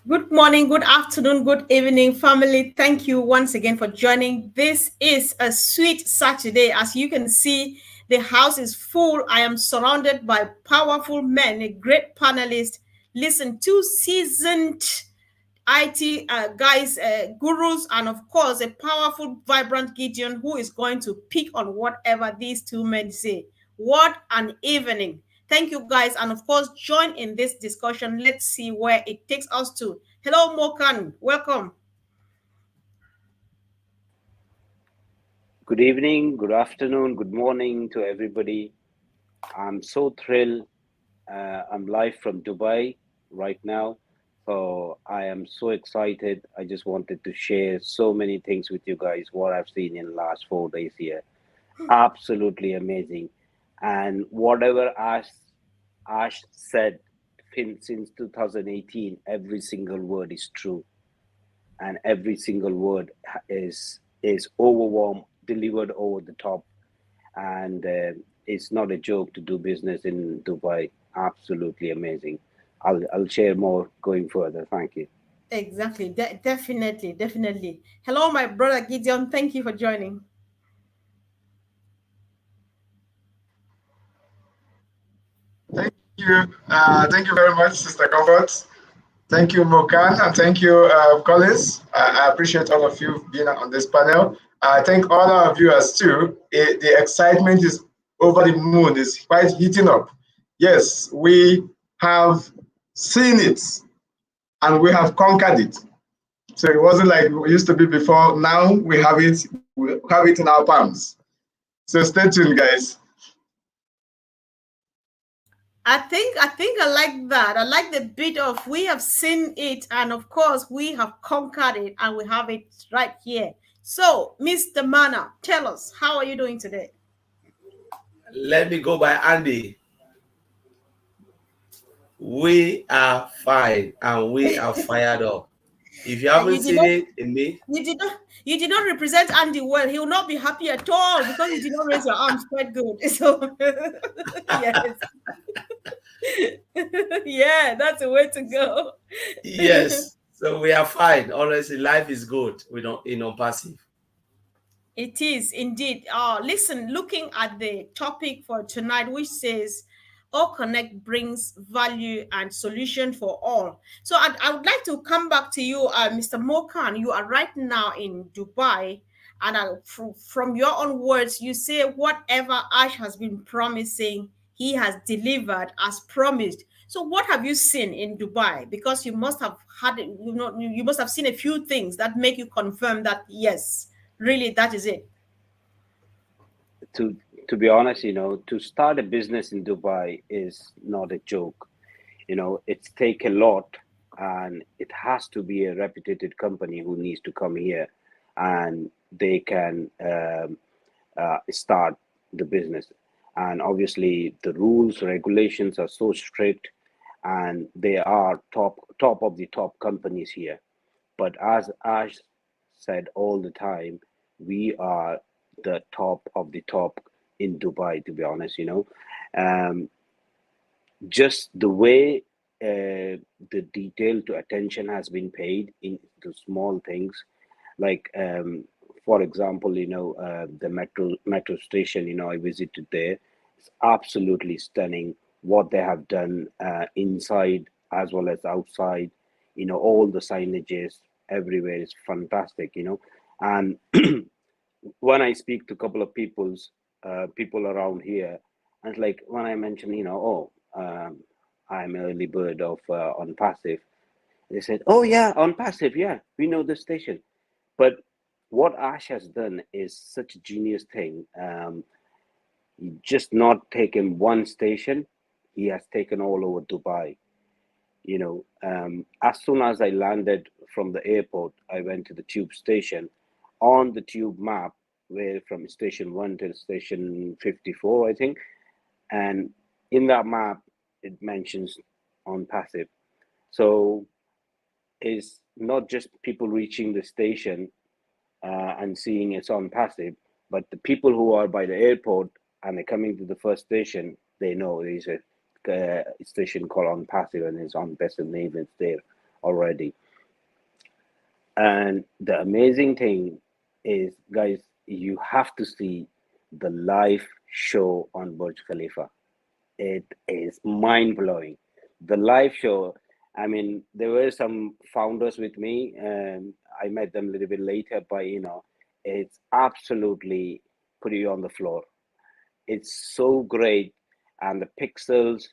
Good morning, good afternoon, good evening, family. Thank you once again for joining. This is a sweet Saturday. As you can see, the house is full. I am surrounded by powerful men, a great panelist. Listen, two seasoned IT guys, gurus, and of course, a powerful, vibrant Gideon who is going to pick on whatever these two men say. What an evening! Thank you, guys, and of course, join in this discussion. Let's see where it takes us to. Hello, Mokan. Welcome. Good evening, good afternoon, good morning to everybody. I'm so thrilled. I'm live from Dubai right now. So I am so excited. I just wanted to share so many things with you guys, what I've seen in the last 4 days here. Absolutely amazing. And whatever Ash said since 2018, every single word is true. And every single word is overwhelmed, delivered over the top, and it's not a joke to do business in Dubai. Absolutely amazing. I'll share more going further. Thank you. Exactly. Definitely. Definitely. Hello, my brother Gideon. Thank you for joining. Thank you. Thank you very much, Sister Comfort. Thank you, Mokan, and thank you, Collins. I appreciate all of you being on this panel. I thank all our viewers too. The excitement is over the moon, is quite heating up. Yes, we have seen it and we have conquered it. So it wasn't like it used to be before. Now we have it in our palms. So stay tuned, guys. I think I like that. I like the bit of we have seen it, and of course we have conquered it, and we have it right here. So, Mr. Mana, tell us, how are you doing today? Let me go by Andy. We are fine and we are fired up. If you You haven't did seen not it in me, you did not represent Andy well. He will not be happy at all because you did not raise your arms quite good. So yes. Yeah, that's the way to go. yes. So we are fine. Honestly, life is good. We don't passive. It is indeed. Listen, looking at the topic for tonight, which says, All Connect brings value and solution for all. So I would like to come back to you, Mr. Mokan. You are right now in Dubai. And from your own words, you say whatever Ash has been promising, he has delivered as promised. So what have you seen in Dubai? Because you must have you must have seen a few things that make you confirm that yes, really, that is it. To to be honest, to start a business in Dubai is not a joke. It's take a lot, and it has to be a reputed company who needs to come here, and they can start the business. And obviously, the rules regulations are so strict, and they are top of the top companies here. But as Ash said all the time, we are the top of the top in Dubai. To be honest, um, just the way the detail to attention has been paid in the small things, like for example, the metro station. I visited there. It's absolutely stunning what they have done inside as well as outside. All the signages everywhere is fantastic. And when I speak to a couple of people around here, and it's like when I mention, I'm early bird of on passive. They said, "Oh yeah, on passive, yeah, we know the station." But what Ash has done is such a genius thing. He just not taken one station; he has taken all over Dubai. As soon as I landed from the airport, I went to the tube station. On the tube map, where from station 1 to station 54, I think, and in that map, it mentions on passive. So it's not just people reaching the station and seeing it's on passive, but the people who are by the airport and they're coming to the first station, they know there's a station called on passive and it's on passive name. It's there already. And the amazing thing is, guys, you have to see the live show on Burj Khalifa. It is mind blowing. The live show, I mean, there were some founders with me, and I met them a little bit later, but it's absolutely put you on the floor. It's so great, and the pixels,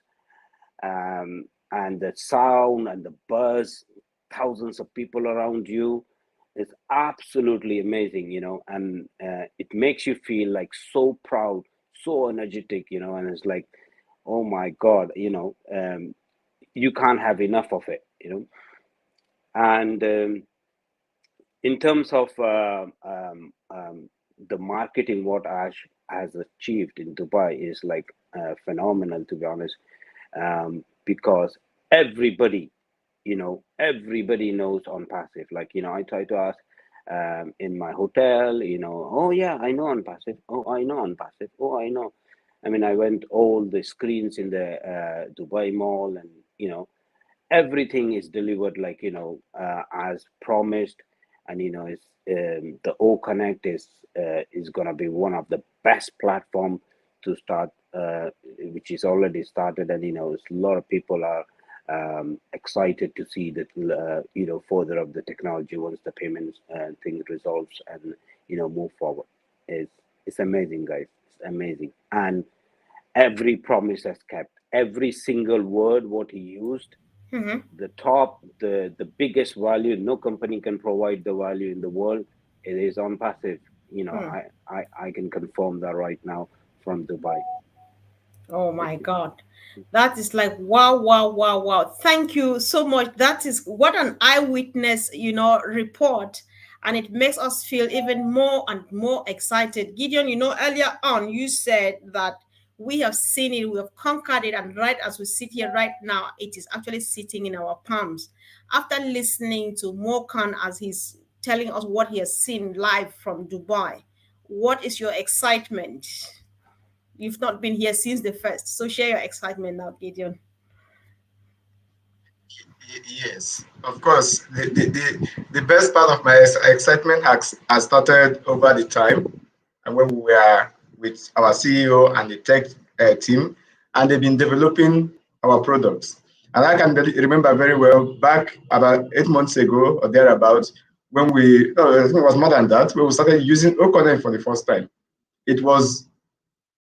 and the sound and the buzz, thousands of people around you, is absolutely amazing, and it makes you feel like so proud, so energetic, and it's like, oh my God, you can't have enough of it, and in terms of the marketing, what Ash has achieved in Dubai is like phenomenal, to be honest, because everybody, everybody knows on passive. Like, I try to ask in my hotel, oh yeah, I know on passive. Oh, I know on passive. Oh, I know. I mean, I went all the screens in the Dubai Mall, and everything is delivered like as promised, and it's the O Connect is gonna be one of the best platform to start, which is already started, and a lot of people are excited to see that further of the technology once the payments thing resolves, and move forward. It's amazing, guys. It's amazing, and every promise has kept. Every single word what he used, Mm-hmm. the top, the biggest value, no company can provide the value in the world. It is on passive. Hmm. I can confirm that right now from Dubai. Oh my It- God. That is like wow, wow, wow, wow. Thank you so much. That is what an eyewitness, report. And it makes us feel even more and more excited. Gideon, earlier on you said that we have seen it, we have conquered it, and right as we sit here right now, it is actually sitting in our palms. After listening to Mokan as he's telling us what he has seen live from Dubai, what is your excitement? You've not been here since the first. So share your excitement now, Gideon. Yes, of course. The best part of my excitement has started over the time, and when we were with our CEO and the tech team, and they've been developing our products. And I can remember very well back about 8 months ago or thereabouts, when no, I think it was more than that, when we started using Oconnect for the first time. It was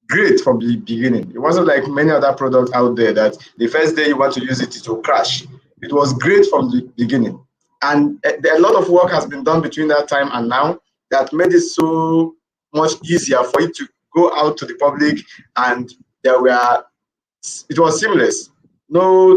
great from the beginning. It wasn't like many other products out there that the first day you want to use it, it will crash. It was great from the beginning. And a lot of work has been done between that time and now that made it so much easier for it to go out to the public. And there were, it was seamless. No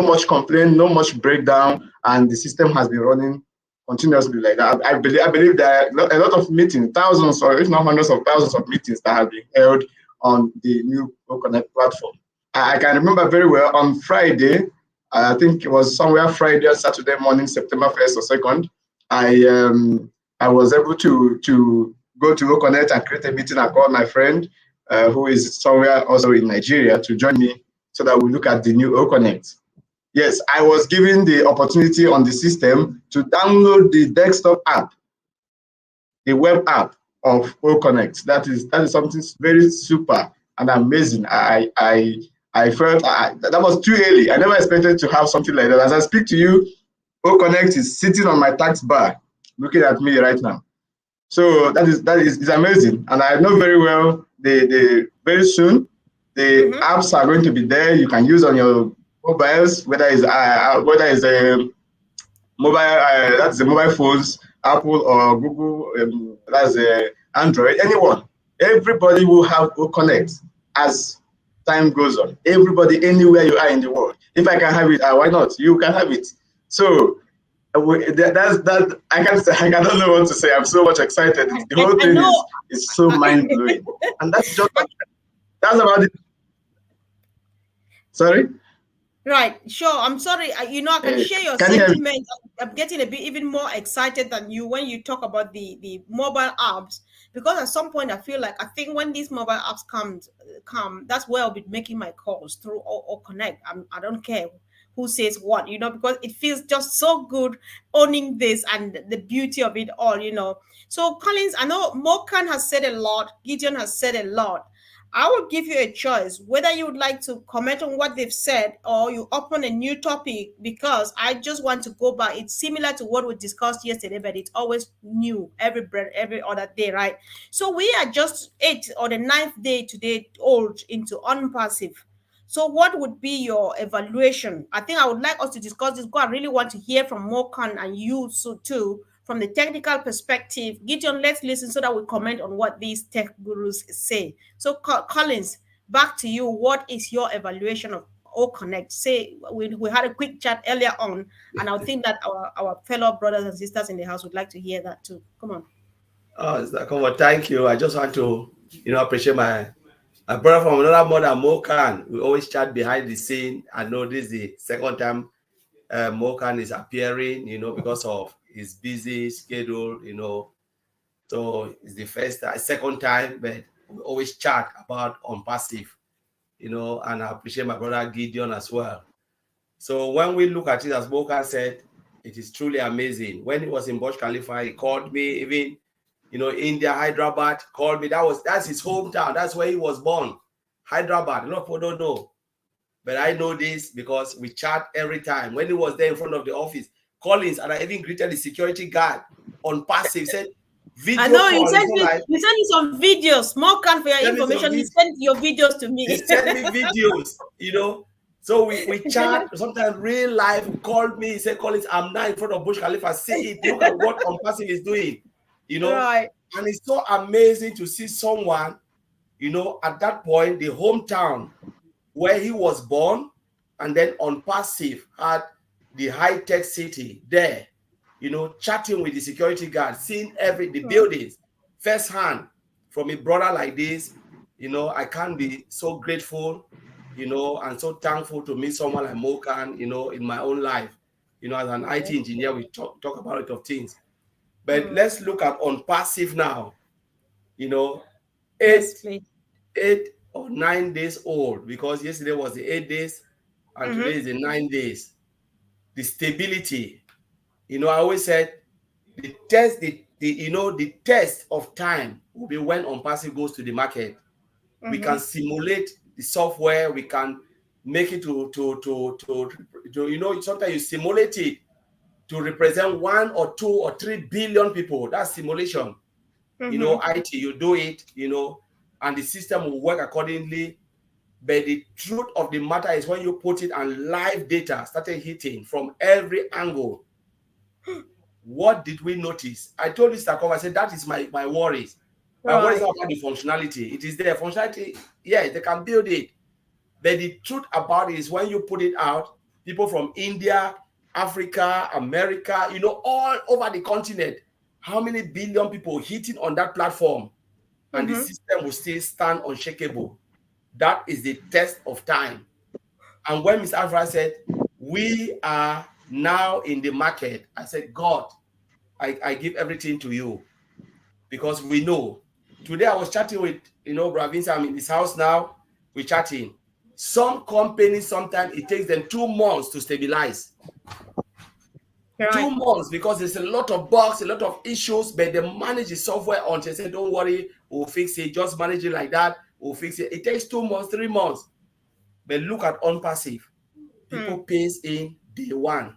much complaint, no much breakdown, and the system has been running continuously like that. I believe there are a lot of meetings, thousands or if not hundreds of thousands of meetings that have been held on the new Connect platform. I can remember very well on Friday, I think it was somewhere Friday or Saturday morning, September 1st or 2nd, I was able to go to Connect and create a meeting. I called my friend who is somewhere also in Nigeria to join me so that we look at the new Connect. Yes, I was given the opportunity on the system to download the desktop app, the web app of Connect. That is something very super and amazing. I felt that was too early. I never expected to have something like that. As I speak to you, Connect is sitting on my tax bar, looking at me right now. So that is it's amazing, and I know very well the very soon the Mm-hmm. apps are going to be there. You can use on your mobiles, whether it's a mobile that's the mobile phones, Apple or Google, that's Android. Anyone, everybody will have Connect as time goes on. Everybody, anywhere you are in the world. If I can have it, why not? You can have it. So that's that. I don't know what to say. I'm so much excited. The whole I thing know. is so mind blowing, and that's about it. Sorry, Right, sure. I'm sorry. I can share your can you hear me? sentiment. I'm getting a bit even more excited than you when you talk about the mobile apps, because at some point I think when these mobile apps come, that's where I'll be making my calls through or connect. I don't care who says what, because it feels just so good owning this and the beauty of it all. So, Collins, I know Mokan has said a lot, Gideon has said a lot. I will give you a choice whether you would like to comment on what they've said or you open a new topic, because I just want to go back. It's similar to what we discussed yesterday, but it's always new every other day, right? So we are just 8th or 9th day today old into unpassive. So what would be your evaluation? I think I would like us to discuss this because I really want to hear from Mokan and you so too from the technical perspective. Gideon, let's listen so that we comment on what these tech gurus say. So Collins, back to you. What is your evaluation of O Connect? Say we had a quick chat earlier on, and I think that our fellow brothers and sisters in the house would like to hear that too. Come on. Oh, come on, thank you. I just want to, appreciate my brother from another mother, Mokan. We always chat behind the scene. I know this is the second time Mokan is appearing, because of his busy schedule, So it's the second time, but we always chat about ONPASSIVE, and I appreciate my brother Gideon as well. So when we look at it, as Mokan said, it is truly amazing. When he was in Burj Khalifa, he called me, even India, Hyderabad, called me. That's his hometown. That's where he was born. Hyderabad. A lot of people don't know. But I know this because we chat every time. When he was there in front of the office, Collins, and I even greeted the security guard ONPASSIVE, said, video I know call. you sent me some videos. Mokan, for your information, he sent your videos to me. He sent me videos, So we chat, sometimes real life. He called me, he said, Collins, I'm now in front of Burj Khalifa. See it, look at what ONPASSIVE is doing. Right. And it's so amazing to see someone, at that point, the hometown where he was born, and then ONPASSIVE had the high-tech city there, chatting with the security guard, seeing the buildings firsthand from a brother like this. I can't be so grateful, and so thankful to meet someone like Mokan, in my own life. As an IT engineer, we talk about a lot of things. But let's look at ONPASSIVE now. 8 or 9 days old, because yesterday was the 8 days and today is the 9 days. The stability, I always said the test of time will be when ONPASSIVE goes to the market. We can simulate the software, we can make it to sometimes you simulate it to represent 1 or 2 or 3 billion people. That's simulation. IT, you do it, and the system will work accordingly. But the truth of the matter is when you put it and live data started hitting from every angle, what did we notice? I told Mr. Cover, I said, that is my worries. My worries about the functionality. It is there. Functionality, yeah, they can build it. But the truth about it is when you put it out, people from India, Africa, America, all over the continent, how many billion people hitting on that platform, and the system will still stand unshakable. That is the test of time. And when Mr. Alfred said, we are now in the market, I said, God, I give everything to you, because we know. Today I was chatting with, Bravinsa, I'm in his house now, we're chatting. Some companies, sometimes it takes them 2 months to stabilize. Right. 2 months, because there's a lot of bugs, a lot of issues, but they manage the software until they say, don't worry, we'll fix it. Just manage it like that, we'll fix it. It takes 2 months, 3 months. But look at ONPASSIVE. People pays in day 1,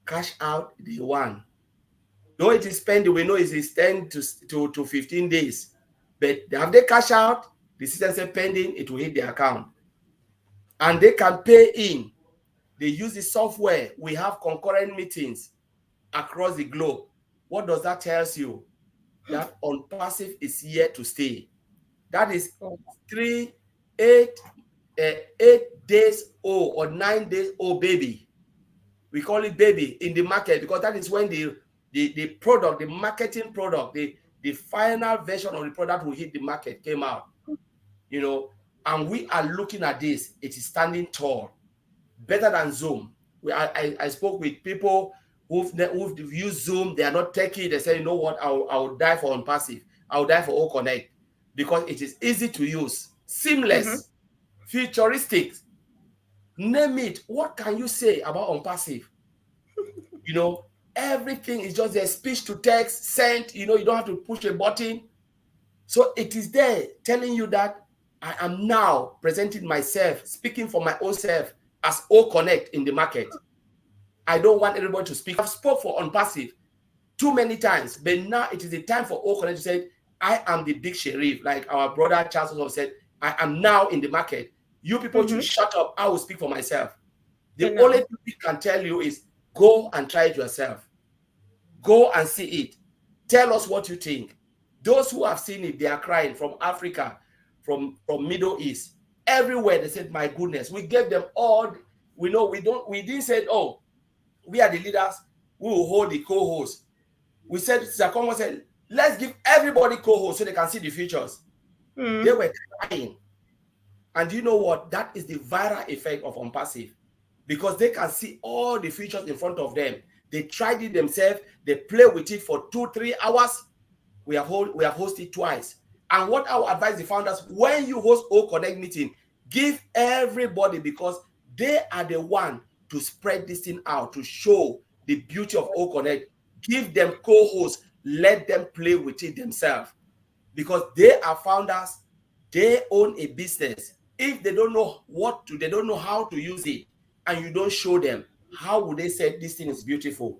cash out day 1. Though it is pending, we know it is 10 to 15 days. But have they cash out? The system says pending, it will hit their account. And they can pay in. They use the software. We have concurrent meetings across the globe. What does that tell you? That ONPASSIVE is here to stay. That is 8 days old or 9 days old baby. We call it baby in the market, because that is when the product, the marketing product, the final version of the product will hit the market, came out. And we are looking at this. It is standing tall, better than Zoom. I spoke with people who've used Zoom. They are not techie. They say, you know what, I will die for ONPASSIVE. I will die for O Connect, because it is easy to use, seamless, futuristic. Name it. What can you say about ONPASSIVE? You know, everything is just a speech to text, sent. You know, you don't have to push a button. So it is there telling you that I am now presenting myself, speaking for my own self as O Connect in the market. I don't want everybody to speak. I've spoke for ONPASSIVE too many times, but now it is the time for O Connect to say, I am the big sheriff, like our brother Charles also said, I am now in the market. You people should shut up. I will speak for myself. The only thing we can tell you is go and try it yourself. Go and see it. Tell us what you think. Those who have seen it, they are crying from Africa, from Middle East, everywhere. They said, my goodness, we gave them all. We know we didn't say, oh, we are the leaders, we will hold the co-host. We said, Zakoma said, let's give everybody co-host so they can see the features. They were crying. And you know what? That is the viral effect of ONPASSIVE, because they can see all the features in front of them. They tried it themselves. They play with it for 2-3 hours. We have hosted twice. And what I would advise the founders, when you host O Connect meeting, give everybody, because they are the one to spread this thing out, to show the beauty of O Connect. Give them co-hosts. Let them play with it themselves, because they are founders. They own a business. If they don't know they don't know how to use it, and you don't show them, how would they say this thing is beautiful?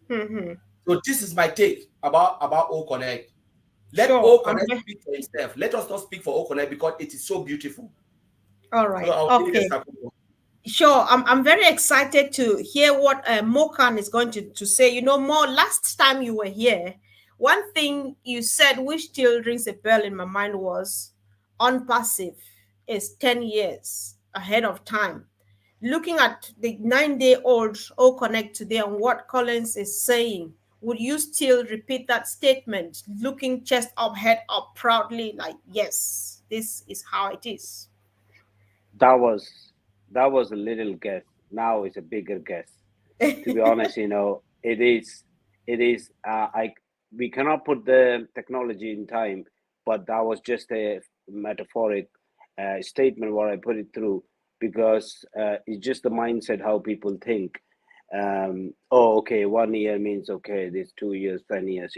So this is my take about O Connect. Let O Connect speak for itself. Let us not speak for O Connect, because it is so beautiful. All right. Okay. Sure. I'm very excited to hear what Mokan is going to say. You know, more last time you were here, one thing you said which still rings a bell in my mind was ONPASSIVE is 10 years ahead of time. Looking at the 9-day-old O Connect today and what Collins is saying, would you still repeat that statement, looking chest up, head up proudly, like, yes, this is how it is? That was a little guess. Now it's a bigger guess. To be honest, it is. We cannot put the technology in time, but that was just a metaphoric statement what I put it through, because it's just the mindset how people think. Oh, okay, 1 year means okay, this 2 years, 10 years,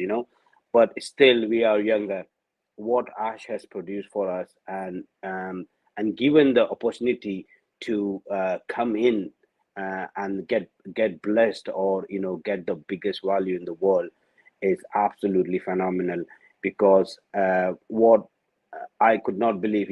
but still we are younger. What Ash has produced for us, and given the opportunity to come in and get blessed, or get the biggest value in the world, is absolutely phenomenal. Because what I could not believe,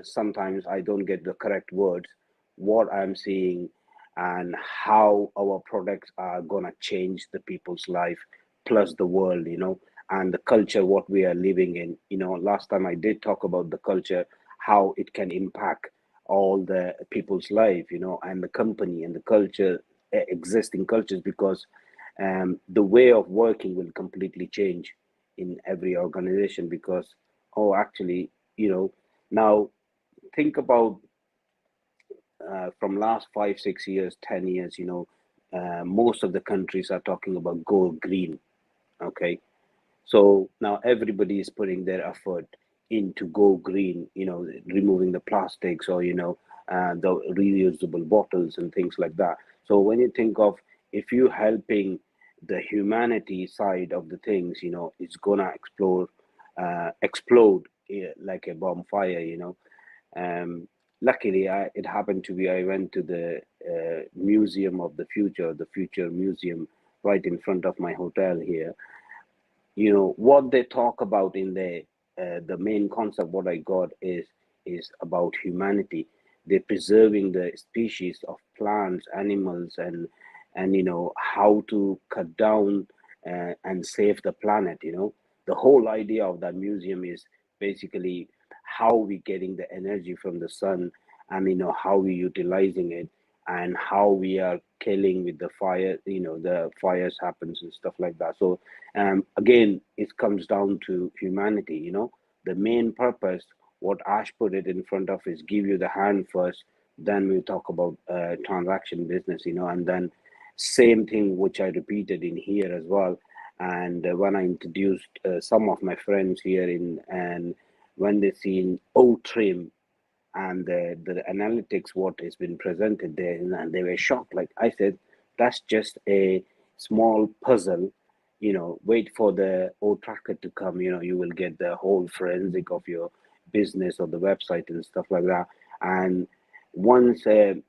sometimes I don't get the correct words, what I'm seeing, and how our products are gonna change the people's life, plus the world, and the culture what we are living in. Last time I did talk about the culture, how it can impact all the people's life, and the company and the culture, existing cultures, because the way of working will completely change in every organization. Because, oh, actually, now think about from last 5 6 years, 10 years, most of the countries are talking about go green. Okay, so now everybody is putting their effort into go green, removing the plastics, or the reusable bottles and things like that. So when you think of, if you helping the humanity side of the things, it's gonna explode like a bonfire. Luckily, it happened to be, I went to the museum of the future museum, right in front of my hotel here. What they talk about in the main concept what I got is about humanity. They're preserving the species of plants, animals, and how to cut down and save the planet. The whole idea of that museum is basically how we getting the energy from the sun, and how we utilizing it, and how we are killing with the fire, the fires happens and stuff like that. So again, it comes down to humanity. The main purpose, what Ash put it in front of, is give you the hand first, then we talk about transaction business, and then same thing which I repeated in here as well. And when I introduced some of my friends here in, and when they seen O Trim, and the analytics what has been presented there, and they were shocked. Like I said, that's just a small puzzle. Wait for the old tracker to come. You will get the whole forensic of your business or the website and stuff like that. And once I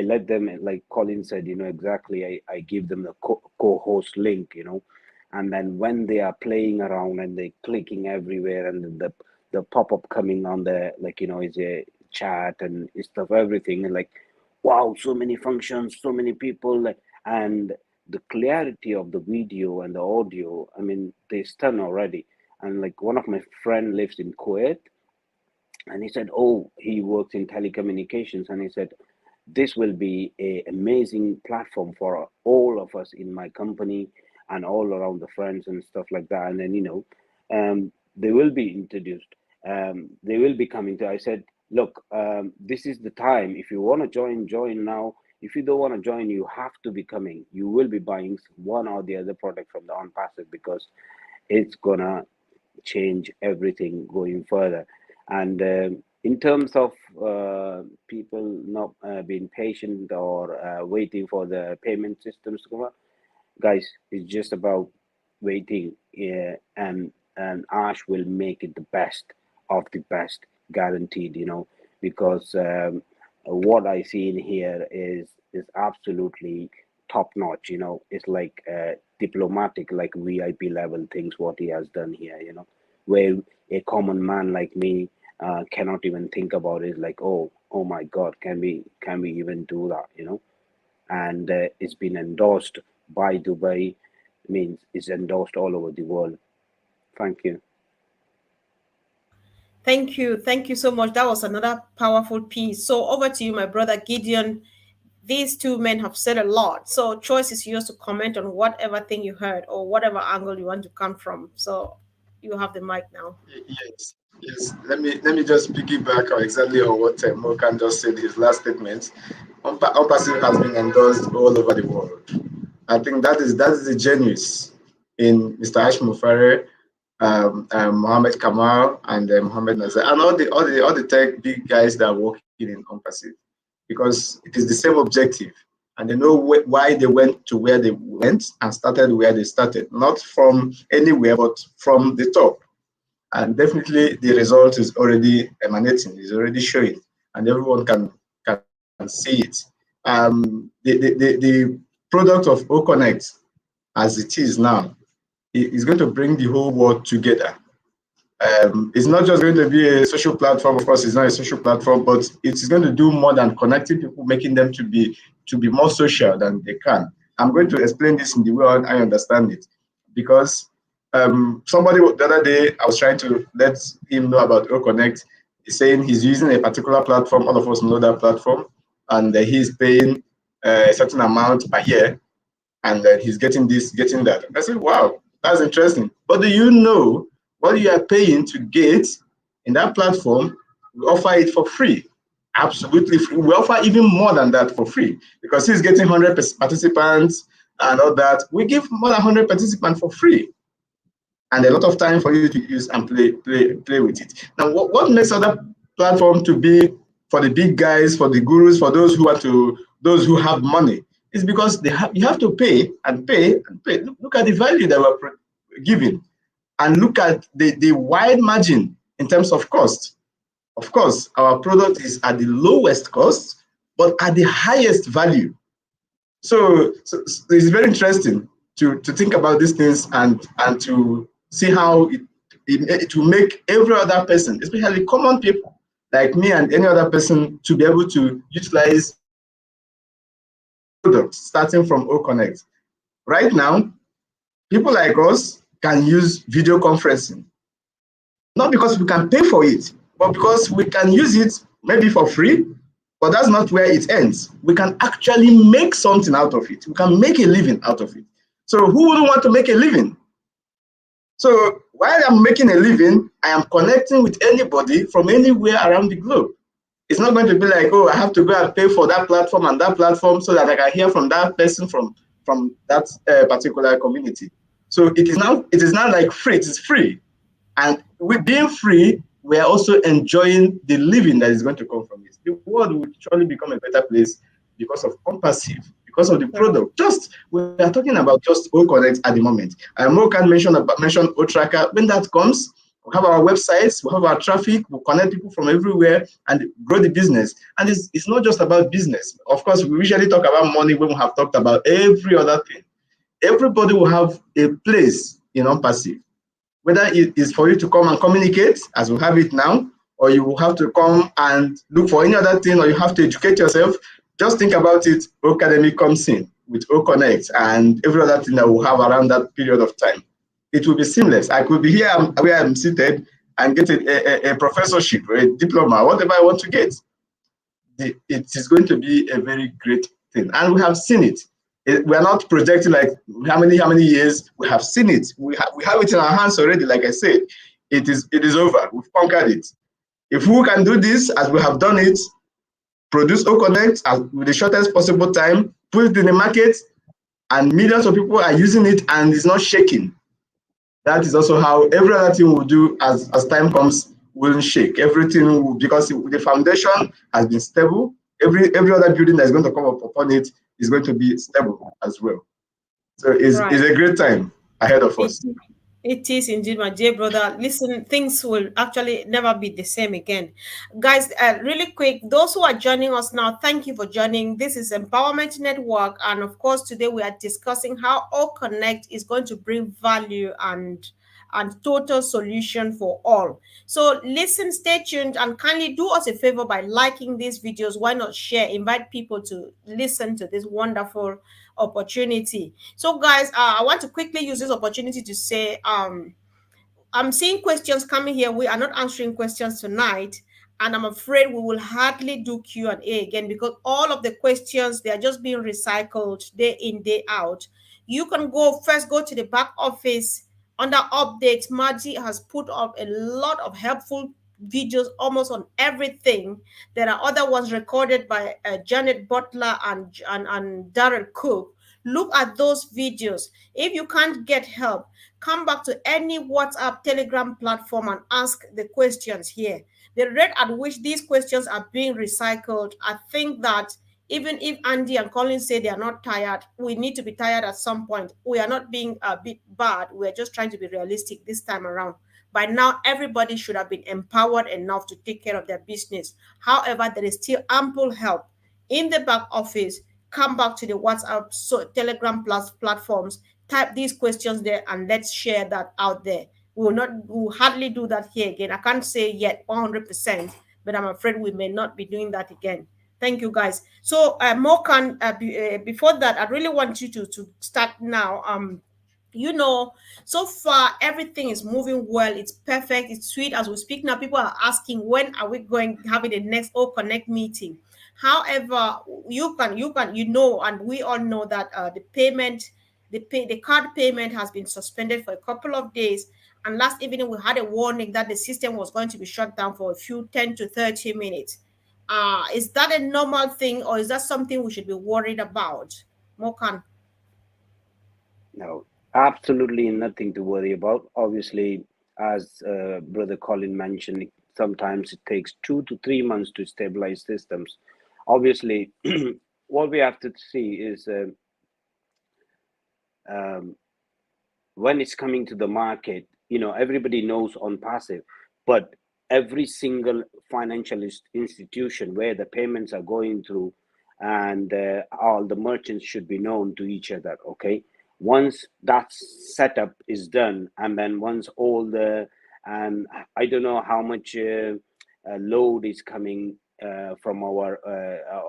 let them, like Colin said, exactly, I give them the co-host link, and then when they are playing around and they clicking everywhere, and the pop-up coming on the, like, is a chat and stuff, everything, and like, wow, so many functions, so many people, and the clarity of the video and the audio, I mean, they stun already. And like, one of my friend lives in Kuwait, and he said, oh, he works in telecommunications, and he said, this will be a amazing platform for all of us in my company and all around the friends and stuff like that. And then, they will be introduced. They will be coming to. I said, look, this is the time. If you want to join now. If you don't want to join, you have to be coming. You will be buying one or the other product from the ONPASSIVE, because it's gonna change everything going further. And in terms of people not being patient or waiting for the payment systems to come up, guys, it's just about waiting. And Ash will make it the best of the best, guaranteed. Because what I see in here is absolutely top notch. It's like diplomatic, like VIP level things what he has done here. Where a common man like me cannot even think about it. Like, oh my God, can we even do that? And it's been endorsed by Dubai, means it's endorsed all over the world. Thank you. Thank you so much. That was another powerful piece. So over to you, my brother Gideon. These two men have said a lot. So choice is yours to comment on whatever thing you heard or whatever angle you want to come from. So you have the mic now. Yes, yes. Let me just piggyback on exactly on what Morgan just said. His last statement. ONPASSIVE has been endorsed all over the world. I think that is the genius in Mr. Ash Mufare, Mohammed Kamal, and Mohammed Nazar, and all the tech big guys that are working in ONPASSIVE, because it is the same objective, and they know why they went to where they went and started where they started, not from anywhere, but from the top. And definitely the result is already emanating, is already showing, and everyone can see it. The product of OConnect, as it is now, is going to bring the whole world together. It's not just going to be a social platform. Of course, it's not a social platform, but it is going to do more than connecting people, making them to be more social than they can. I'm going to explain this in the way I understand it, because somebody the other day, I was trying to let him know about OConnect. He's saying he's using a particular platform. All of us know that platform, and he's paying a certain amount per year, and he's getting this, getting that. I said, wow, that's interesting. But do you know what you are paying to get in that platform? We offer it for free, absolutely free. We offer even more than that for free, because he's getting 100 participants and all that. We give more than 100 participants for free, and a lot of time for you to use and play with it. Now, what makes other platform to be for the big guys, for the gurus, for those who have money, is because you have to pay and pay and pay. Look at the value that we're giving, and look at the wide margin in terms of cost. Of course, our product is at the lowest cost, but at the highest value. So it's very interesting to think about these things, and to see how it will make every other person, especially common people like me and any other person, to be able to utilize products starting from OConnect. Right now, people like us can use video conferencing, not because we can pay for it, but because we can use it maybe for free. But that's not where it ends. We can actually make something out of it. We can make a living out of it. So who wouldn't want to make a living? So while I'm making a living, I am connecting with anybody from anywhere around the globe. It's not going to be like, oh, I have to go and pay for that platform and that platform so that I can hear from that person from that particular community. So it is now like free. It is free, and with being free, we are also enjoying the living that is going to come from it. The world will surely become a better place because of ONPASSIVE, because of the product. Just we are talking about just OConnect at the moment. Mo can mention O-Tracker. When that comes, we have our websites, we have our traffic, we connect people from everywhere and grow the business. And it's not just about business. Of course, we usually talk about money when we have talked about every other thing. Everybody will have a place in ONPASSIVE. Whether it is for you to come and communicate, as we have it now, or you will have to come and look for any other thing, or you have to educate yourself. Just think about it. Academy comes in with OConnect and every other thing that we'll have around that period of time. It will be seamless. I could be here where I'm seated and get a professorship or a diploma, whatever I want to get. It is going to be a very great thing. And we have seen it. We are not projecting like how many years. We have seen it. We have it in our hands already. Like I said, it is over. We've conquered it. If we can do this as we have done it, produce OConnect with the shortest possible time, put it in the market, and millions of people are using it and it's not shaking. That is also how every other thing will do as time comes will shake. Everything will, because the foundation has been stable. Every other building that is going to come up upon it is going to be stable as well. So it's a great time ahead of us. It is indeed, my dear brother. Listen, things will actually never be the same again. Guys, really quick, those who are joining us now, thank you for joining. This is Empowerment Network. And of course, today we are discussing how All Connect is going to bring value and total solution for all. So listen, stay tuned, and kindly do us a favor by liking these videos. Why not share? Invite people to listen to this wonderful opportunity. So guys, I want to quickly use this opportunity to say I'm seeing questions coming here. We are not answering questions tonight, and I'm afraid we will hardly do Q&A again because all of the questions, they are just being recycled day in, day out. You can go to the back office. Under updates, Margie has put up a lot of helpful videos almost on everything. There are other ones recorded by Janet Butler and Darrell Cook. Look at those videos. If you can't get help, come back to any WhatsApp, Telegram platform and ask the questions here. The rate at which these questions are being recycled, I think that even if Andy and Colin say they are not tired, we need to be tired at some point. We are not being a bit bad. We're just trying to be realistic this time around. By now, everybody should have been empowered enough to take care of their business. However, there is still ample help in the back office. Come back to the WhatsApp, Telegram platforms, type these questions there, and let's share that out there. We'll hardly do that here again. I can't say yet 100%, but I'm afraid we may not be doing that again. Thank you, guys. So, Mokan, before that, I really want you to start now. So far everything is moving well. It's perfect. It's sweet. As we speak now, people are asking when are we going having the next All Connect meeting. However, you know, and we all know that the card payment has been suspended for a couple of days. And last evening we had a warning that the system was going to be shut down for a few 10 to 30 minutes. Is that a normal thing, or is that something we should be worried about? Mokan. No, absolutely nothing to worry about. Obviously, as Brother Colin mentioned, sometimes it takes 2 to 3 months to stabilize systems. Obviously, what we have to see is when it's coming to the market, everybody knows ONPASSIVE, but every single financial institution where the payments are going through and all the merchants should be known to each other, okay? Once that setup is done, and then once all the, and I don't know how much load is coming from our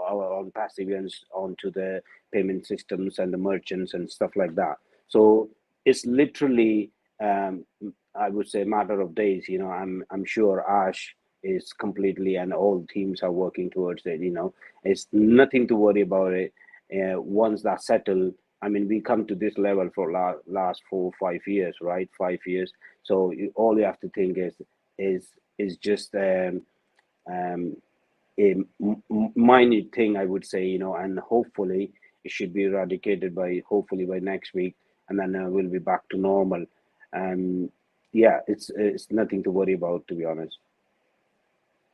ONPASSIVE onto the payment systems and the merchants and stuff like that. So it's literally, I would say, a matter of days. I'm sure Ash is completely, and all teams are working towards it. It's nothing to worry about it. Once that's settled, I mean, we come to this level for last 4 or 5 years, right? 5 years. So all you have to think is just a minute thing, I would say, and hopefully it should be eradicated by next week, and then we'll be back to normal. Yeah, it's nothing to worry about, to be honest.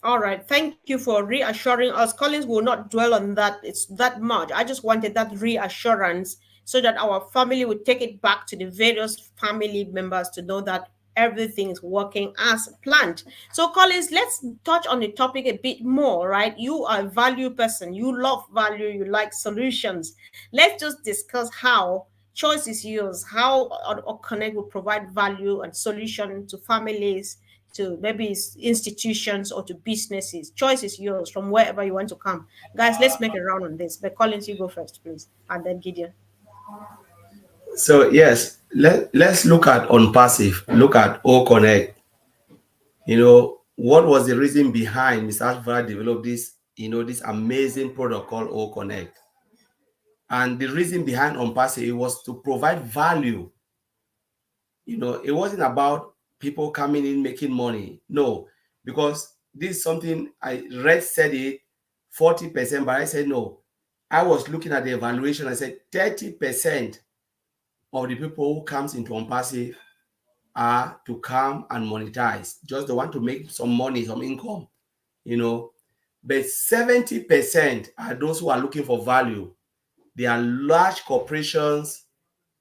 All right. Thank you for reassuring us. Collins will not dwell on that. It's that much. I just wanted that reassurance so that our family would take it back to the various family members to know that everything is working as planned. So, Collins, let's touch on the topic a bit more, right? You are a value person. You love value. You like solutions. Let's just discuss how choice is yours, how or Connect will provide value and solution to families, to maybe institutions or to businesses. Choice is yours from wherever you want to come. Guys, let's make a round on this. But Collins, you go first, please. And then Gideon. So yes, let's look at ONPASSIVE, look at O Connect. What was the reason behind Mr. Ashford developed this, this amazing product called O Connect? And the reason behind ONPASSIVE was to provide value. It wasn't about people coming in making money. No, because this is something I read said it 40%, but I said no. I was looking at the evaluation. I said 30% of the people who comes into ONPASSIVE are to come and monetize. Just they want to make some money, some income, But 70% are those who are looking for value. They are large corporations,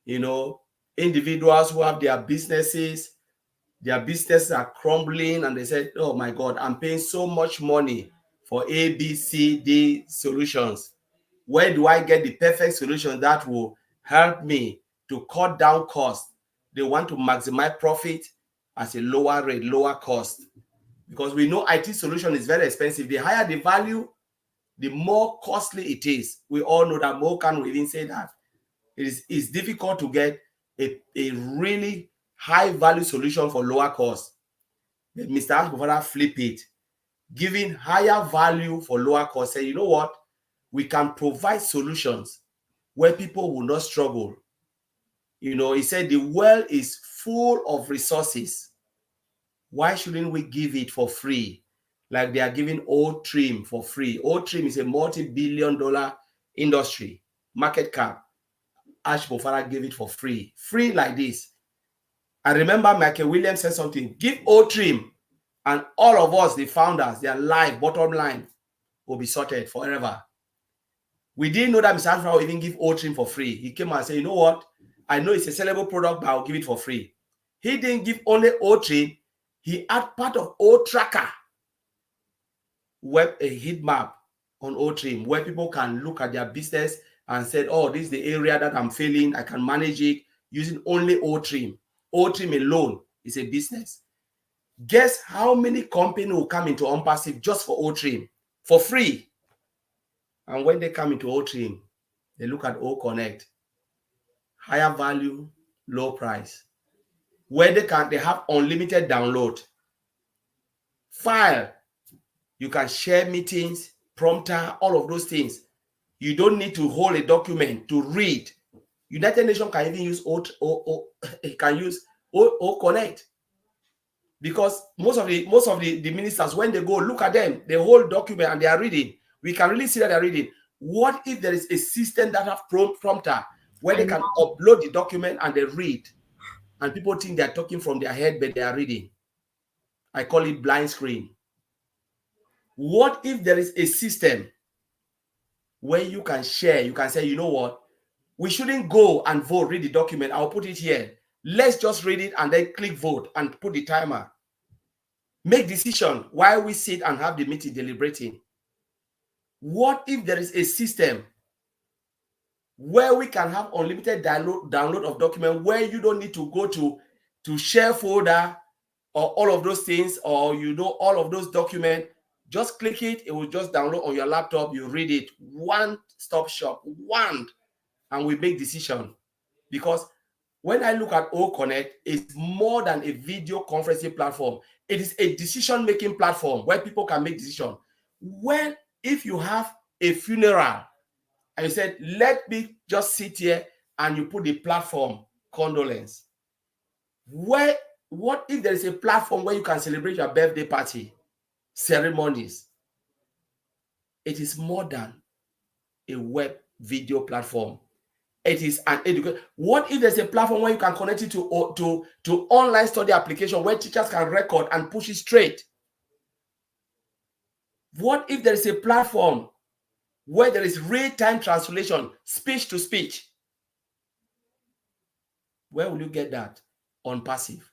individuals who have their businesses are crumbling, and they said, oh my God, I'm paying so much money for A, B, C, D solutions. Where do I get the perfect solution that will help me to cut down costs? They want to maximize profit at a lower rate, lower cost. Because we know IT solution is very expensive. The higher the value, the more costly it is. We all know that. More can we even say that it's difficult to get a really high value solution for lower cost. But Mr. Ashbufara flip it, giving higher value for lower cost. Say, you know what? We can provide solutions where people will not struggle. He said the world is full of resources. Why shouldn't we give it for free? Like they are giving O-Trim for free. O-Trim is a multi-billion-dollar industry, market cap. Ashbufara gave it for free. Free like this. I remember Michael Williams said something. Give O-Trim, and all of us, the founders, their life, bottom line, will be sorted forever. We didn't know that Mr. Ashbufara will even give O-Trim for free. He came and said, you know what? I know it's a sellable product, but I'll give it for free. He didn't give only O-Trim. He had part of O-Tracker, a heat map on O-Trim, where people can look at their business and say, oh, this is the area that I'm failing. I can manage it using only O-Trim. O-Trim alone is a business. Guess how many companies will come into ONPASSIVE just for O-Trim for free? And when they come into O-Trim, they look at O-Connect. Higher value, low price. Where they have unlimited download. File. You can share meetings, prompter, all of those things. You don't need to hold a document to read. United Nations can even use O-Connect. Because most of the ministers, when they go look at them, they hold document and they are reading. We can really see that they're reading. What if there is a system that have prompter where they can upload the document and they read, and people think they're talking from their head, but they are reading? I call it blind screen. What if there is a system where you can share, you can say, you know what, we shouldn't go and vote, read the document, I'll put it here. Let's just read it and then click vote and put the timer. Make decision while we sit and have the meeting deliberating. What if there is a system where we can have unlimited download of document, where you don't need to go to share folder or all of those things, or all of those documents? Just click it, it will just download on your laptop, you read it, one-stop shop, and we make decision. Because when I look at O-Connect, it's more than a video conferencing platform. It is a decision-making platform where people can make decisions. If you have a funeral and you said, let me just sit here, and you put the platform condolence. What if there is a platform where you can celebrate your birthday party, ceremonies? It is more than a web video platform. It is an education. What if there's a platform where you can connect it to online study application where teachers can record and push it straight? What if there is a platform where there is real-time translation, speech to speech? Where will you get that? On passive.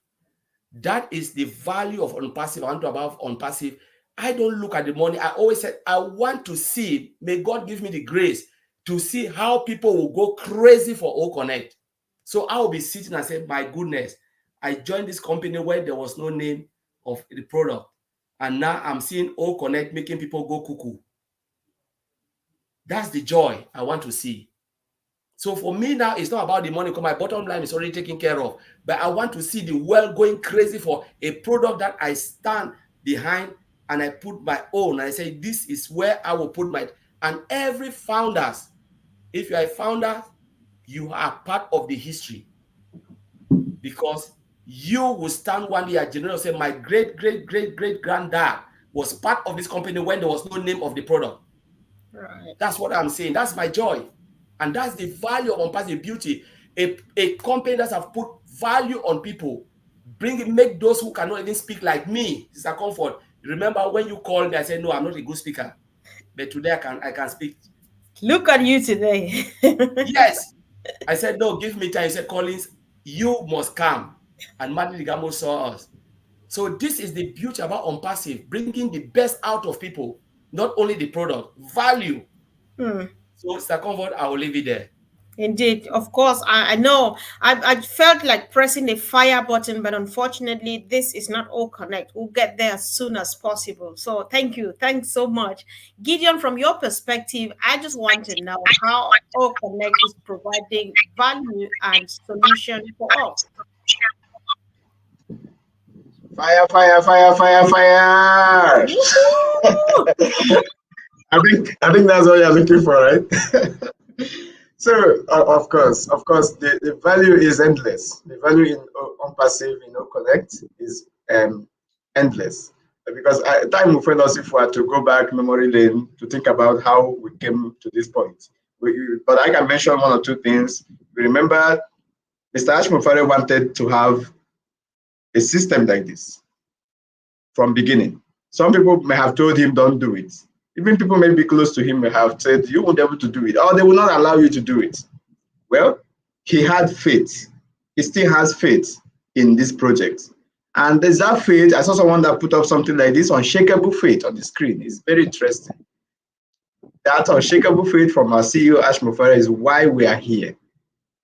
That is the value of ONPASSIVE. I want to about ONPASSIVE. I don't look at the money. I always said, I want to see, may God give me the grace to see how people will go crazy for O Connect. So I will be sitting and say, my goodness, I joined this company where there was no name of the product. And now I'm seeing O Connect making people go cuckoo. That's the joy I want to see. So for me now, it's not about the money because my bottom line is already taken care of. But I want to see the world going crazy for a product that I stand behind and I put my own. And I say, this is where I will put my... And every founders, if you are a founder, you are part of the history. Because you will stand one day at general say, my great-great-great-great-granddad was part of this company when there was no name of the product. Right. That's what I'm saying. That's my joy. And that's the value of ONPASSIVE Beauty. A company that have put value on people, make those who cannot even speak like me, Sister Comfort. Remember when you called me, I said, no, I'm not a good speaker. But today I can speak. Look at you today. Yes. I said, no, give me time. He said, Collins, you must come. And Madly Ligamo saw us. So this is the beauty about ONPASSIVE, bringing the best out of people, not only the product, value. So, Sister Comfort, I will leave it there. Indeed, of course, I know. I felt like pressing the fire button, but unfortunately, this is not all connect. We'll get there as soon as possible. So thank you. Thanks so much. Gideon, from your perspective, I just want to know how all connect is providing value and solution for us. Fire, fire, fire, fire, fire. I think that's what you're looking for, right? So, of course, the value is endless. The value in ONPASSIVE, Connect is endless. Because time will fail us if we are to go back memory lane to think about how we came to this point. But I can mention one or two things. We remember Mr. Ashmufare wanted to have a system like this from beginning. Some people may have told him, don't do it. Even people maybe close to him may have said, you won't be able to do it, or they will not allow you to do it. Well, he had faith. He still has faith in this project. And there's that faith. I saw someone that put up something like this, unshakable faith, on the screen. It's very interesting. That unshakable faith from our CEO, Ash Mufara, is why we are here.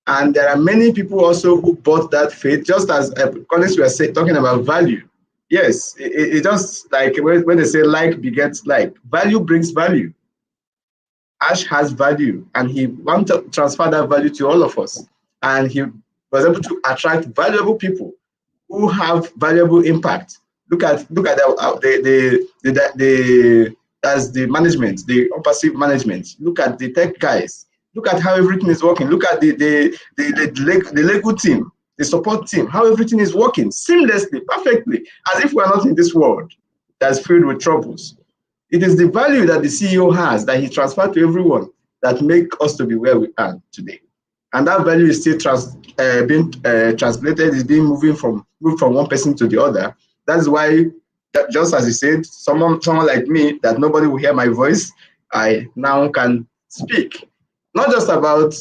And there are many people also who bought that faith, just as Collins was talking about value. Yes, it just like when they say like begets like, value brings value. Ash has value, and he wants to transfer that value to all of us. And he was able to attract valuable people who have valuable impact. Look at the management, the ONPASSIVE management. Look at the tech guys. Look at how everything is working. Look at the Lego team, the support team, how everything is working seamlessly, perfectly, as if we are not in this world that's filled with troubles. It is the value that the CEO has that he transferred to everyone that make us to be where we are today. And that value is still being translated, is being moved from one person to the other. That is why, just as you said, someone like me, that nobody will hear my voice, I now can speak. Not just about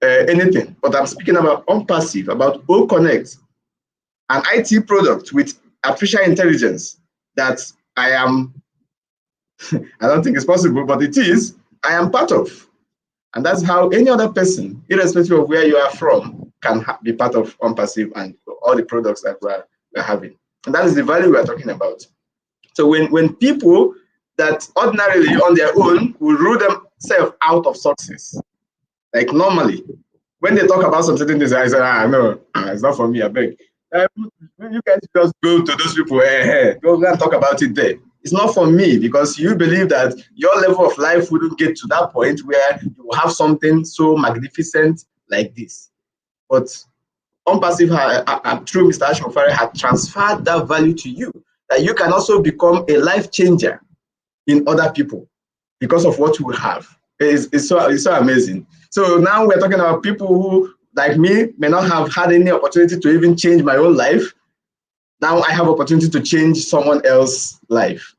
anything, but I'm speaking about ONPASSIVE, about O Connect, an IT product with artificial intelligence that I am, I don't think it's possible, but it is, I am part of. And that's how any other person, irrespective of where you are from, can be part of ONPASSIVE and all the products that we're having. And that is the value we're talking about. So when people that ordinarily on their own will rule themselves out of success, like normally, when they talk about some certain things, I say, no, it's not for me, I beg. You guys just go to those people, go and talk about it there. It's not for me, because you believe that your level of life wouldn't get to that point where you will have something so magnificent like this. But ONPASSIVE, through Mr. Ashmufare, had transferred that value to you, that you can also become a life changer in other people because of what we have. It's so amazing. So now we're talking about people who, like me, may not have had any opportunity to even change my own life. Now I have opportunity to change someone else's life.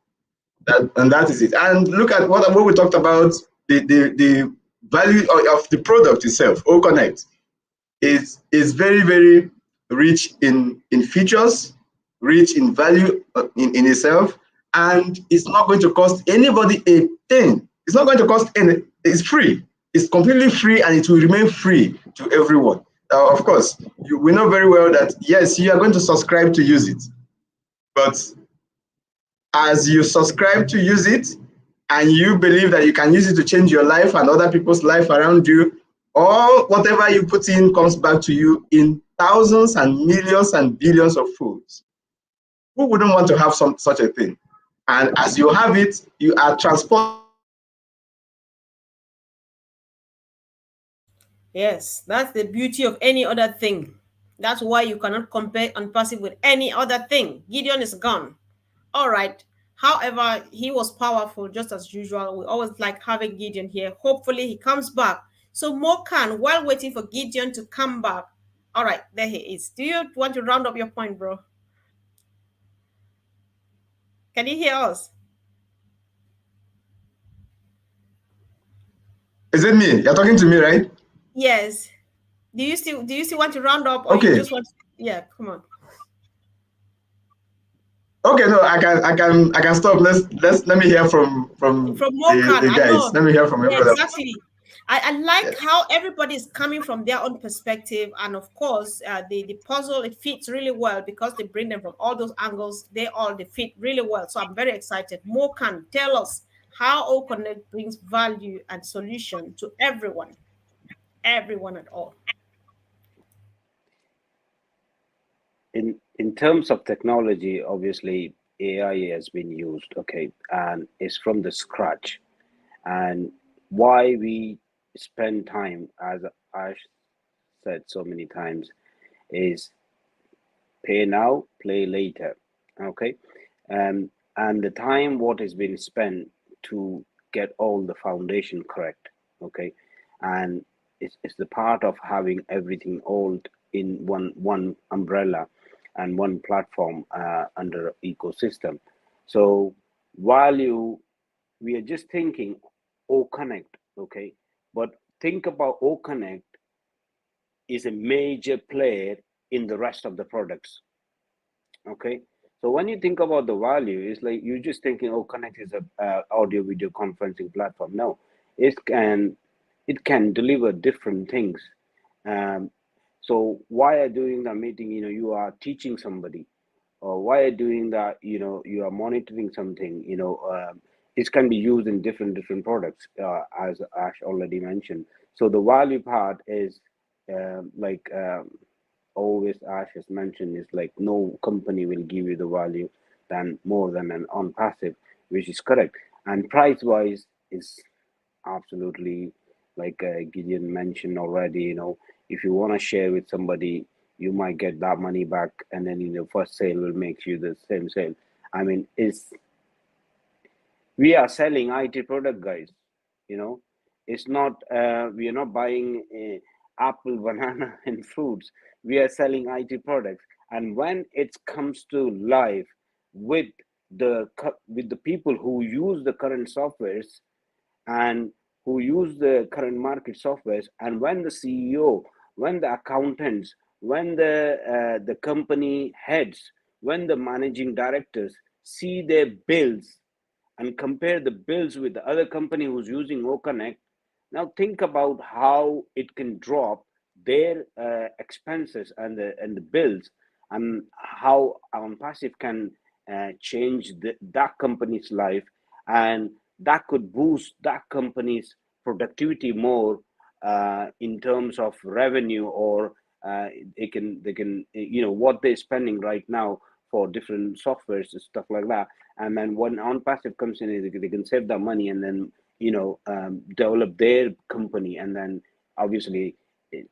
And that is it. And look at what we talked about, the value of the product itself. O Connect is very, very rich in features, rich in value in itself, and it's not going to cost anybody a thing. It's not going to cost any. It's free. It's completely free, and it will remain free to everyone. Of course, we know very well that yes, you are going to subscribe to use it, but as you subscribe to use it and you believe that you can use it to change your life and other people's life around you, all whatever you put in comes back to you in thousands and millions and billions of folds. Who wouldn't want to have such a thing? And as you have it, you are transporting. Yes, that's the beauty of any other thing. That's why you cannot compare ONPASSIVE with any other thing. Gideon is gone. All right. However, he was powerful just as usual. We always like having Gideon here. Hopefully, he comes back. So, Mokan, while waiting for Gideon to come back, all right, there he is. Do you want to round up your point, bro? Can you hear us? Is it me? You're talking to me, right? Yes. Do you still want to round up, or okay. You just want to, yeah, come on. Okay, no, I can stop. Let me hear from Mokan, the guys. Let me hear from everybody. Exactly. I like how everybody is coming from their own perspective, and of course, the puzzle, it fits really well because they bring them from all those angles. They fit really well. So I'm very excited. Mokan, tell us how OConnect brings value and solution to everyone at all. In terms of technology, obviously AI has been used, okay, and it's from the scratch. And why we spend time, as Ash said so many times, is pay now, play later, okay. And the time what has been spent to get all the foundation correct, okay, and it's the part of having everything all in one umbrella and one platform under ecosystem. So while we are just thinking O Connect, okay, but think about O Connect is a major player in the rest of the products, okay. So when you think about the value, it's like you're just thinking, oh, Connect is a audio video conferencing platform. No, it can deliver different things. um, so why are doing the meeting, you are teaching somebody, or why are doing that, you are monitoring something, it can be used in different products, as Ash already mentioned. So the value part is, like, always Ash has mentioned, is like no company will give you the value than more than an on passive, which is correct. And price wise is absolutely, like Gideon mentioned already, if you want to share with somebody, you might get that money back, and then first sale will make you the same sale. I mean, we are selling IT product, guys. It's not, we are not buying apple, banana, and fruits. We are selling IT products, and when it comes to life with with the people who use the current softwares and who use the current market softwares, and when the CEO, when the accountants, when the company heads, when the managing directors see their bills and compare the bills with the other company who's using OConnect, now think about how it can drop their expenses and the bills, and how passive can change that company's life, and that could boost that company's productivity more, in terms of revenue, or they can what they're spending right now for different softwares and stuff like that. And then when on passive comes in, they can save that money, and then develop their company, and then obviously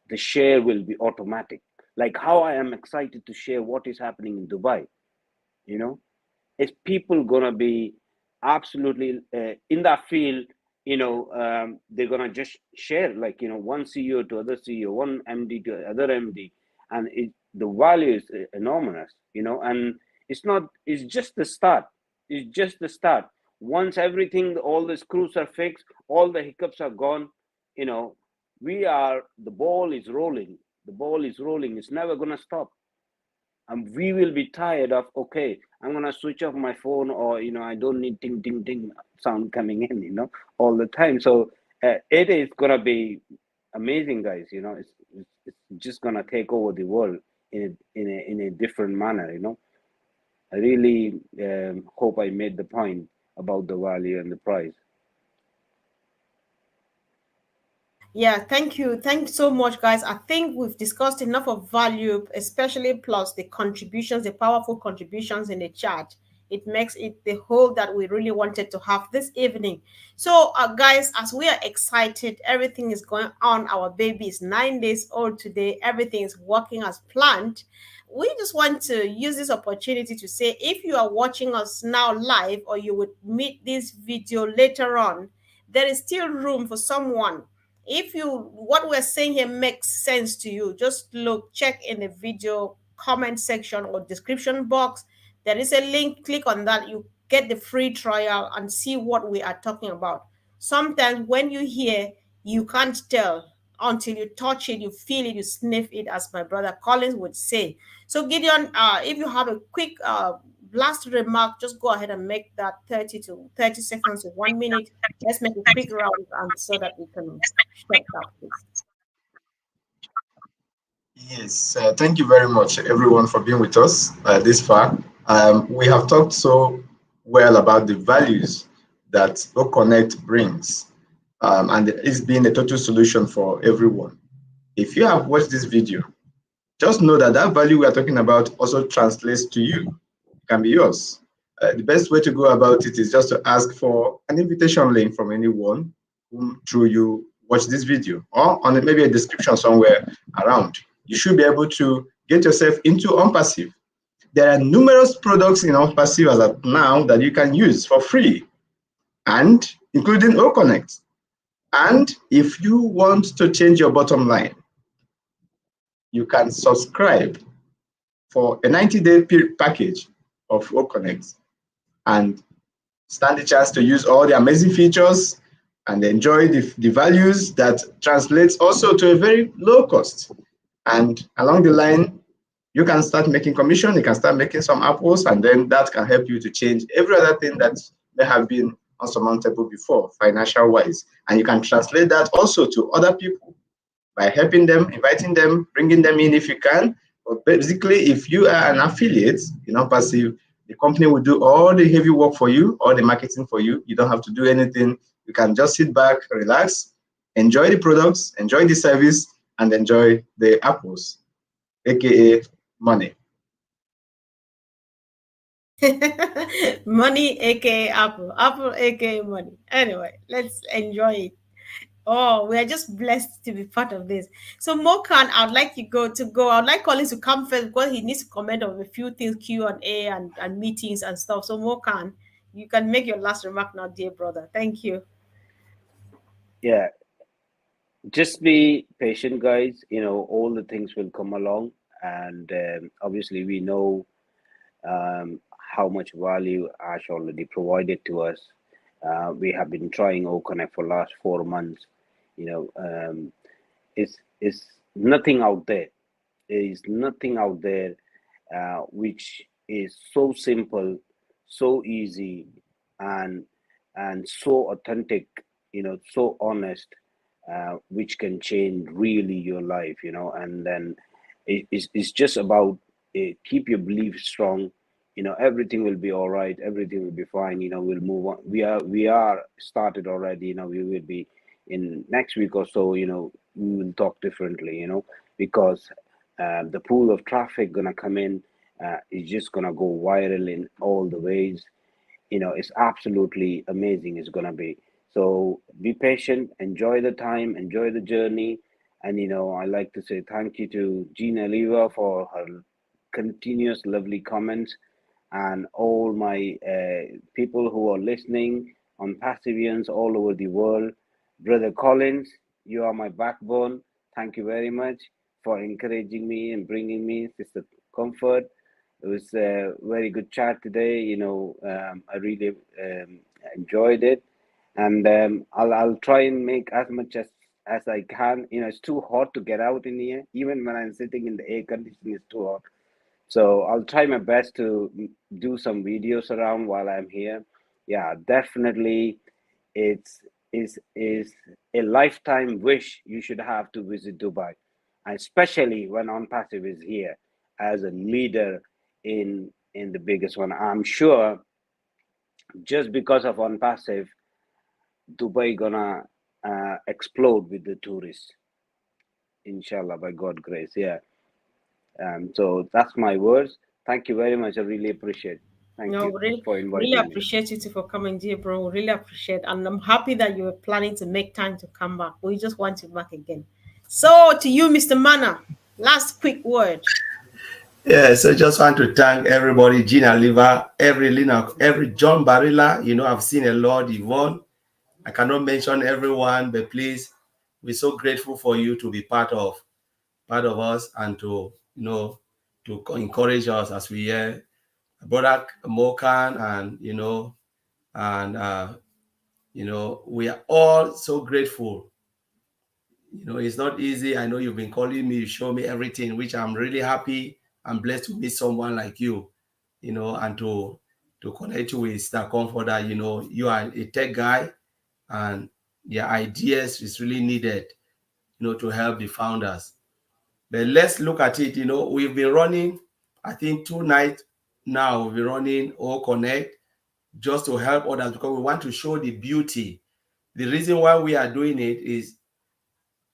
the share will be automatic. Like how I am excited to share what is happening in Dubai. Is people gonna be absolutely in that field? They're gonna just share, like, one CEO to other CEO, one MD to other MD, and the value is enormous. And it's just the start. It's just the start. Once everything, all the screws are fixed, all the hiccups are gone, the ball is rolling. The ball is rolling. It's never going to stop. And we will be tired of, okay, I'm going to switch off my phone, or, I don't need ding, ding, ding sound coming in, all the time. So it is going to be amazing, guys. It's just going to take over the world in a different manner. I really hope I made the point about the value and the price. Yeah, thank you. Thanks so much, guys. I think we've discussed enough of value, especially plus the contributions, the powerful contributions in the chat. It makes it the whole that we really wanted to have this evening. So, guys, as we are excited, everything is going on. Our baby is 9 days old today. Everything is working as planned. We just want to use this opportunity to say, if you are watching us now live, or you would meet this video later on, there is still room for someone. If what we're saying here makes sense to you, just check in the video comment section or description box. There is a link. Click on that. You get the free trial and see what we are talking about. Sometimes when you hear, you can't tell until you touch it, you feel it, you sniff it, as my brother Collins would say. So Gideon, if you have a quick last remark, just go ahead and make that 30 seconds to 1 minute. Let's make a quick round, and so that we can shut up, please. Yes, thank you very much, everyone, for being with us this far. We have talked so well about the values that OConnect brings, and it's been a total solution for everyone. If you have watched this video, just know that that value we are talking about also translates to you. It can be yours. The best way to go about it is just to ask for an invitation link from anyone whom through you watch this video, or on maybe a description somewhere around. You should be able to get yourself into ONPASSIVE. There are numerous products in ONPASSIVE as of now that you can use for free, and including OConnect. And if you want to change your bottom line, you can subscribe for a 90-day package of OConnect and stand the chance to use all the amazing features and enjoy the values that translates also to a very low cost. And along the line, you can start making commission, you can start making some apples, and then that can help you to change every other thing that may have been unsurmountable before, financial wise. And you can translate that also to other people by helping them, inviting them, bringing them in if you can. But basically, if you are an affiliate in ONPASSIVE, the company will do all the heavy work for you, all the marketing for you. You don't have to do anything. You can just sit back, relax, enjoy the products, enjoy the service, and enjoy the apples, aka money. Money, aka Apple, Apple, aka money. Anyway, let's enjoy it. Oh, we are just blessed to be part of this. So Mokan, I'd like you to go. I'd like Collins to come first because he needs to comment on a few things, Q&A and meetings and stuff. So Mokan, you can make your last remark now, dear brother. Thank you. Yeah, just be patient, guys. All the things will come along, and obviously we know how much value Ash already provided to us. We have been trying OConnect for last 4 months. It's nothing out there. There is nothing out there which is so simple, so easy, and so authentic. So honest, which can change really your life. And then it's just about keep your belief strong. Everything will be all right, everything will be fine. We'll move on. We are started already. We will be in next week or so. We will talk differently, because the pool of traffic gonna come in is just gonna go viral in all the ways. It's absolutely amazing. It's gonna be. So be patient, enjoy the time, enjoy the journey. And I like to say thank you to Gina Liva for her continuous lovely comments, and all my people who are listening on Passivians all over the world. Brother Collins, you are my backbone. Thank you very much for encouraging me and bringing me Sister Comfort. It was a very good chat today. I really enjoyed it, and I'll try and make as much as I can. It's too hot to get out in here. Even when I'm sitting in the air conditioning, it's too hot. So I'll try my best to do some videos around while I'm here. Yeah, definitely, it's is a lifetime wish you should have to visit Dubai, and especially when OnPassive is here as a leader in the biggest one. I'm sure just because of OnPassive, Dubai gonna explode with the tourists, inshallah, by God grace. Yeah. So that's my words. Thank you very much. I really appreciate. Thank No, you really, for really inviting me. appreciate you too for coming, dear bro. Really appreciate, and I'm happy that you were planning to make time to come back. We just want you back again. So, to you, Mr. Mana, last quick word. Yeah, so just want to thank everybody, Gina Liver, every Lina, every John Barilla. I've seen a lot, Yvonne. I cannot mention everyone, but please, we're so grateful for you to be part of us, and to to encourage us as we hear brother Mokan, and we are all so grateful. It's not easy. I know you've been calling me, you show me everything, which I'm really happy. I'm blessed to meet someone like you, and to connect you with Star Comforter. You are a tech guy, and your ideas is really needed, to help the founders. But let's look at it. We've been running, I think 2 nights now, we've been running O Connect just to help others, because we want to show the beauty. The reason why we are doing it is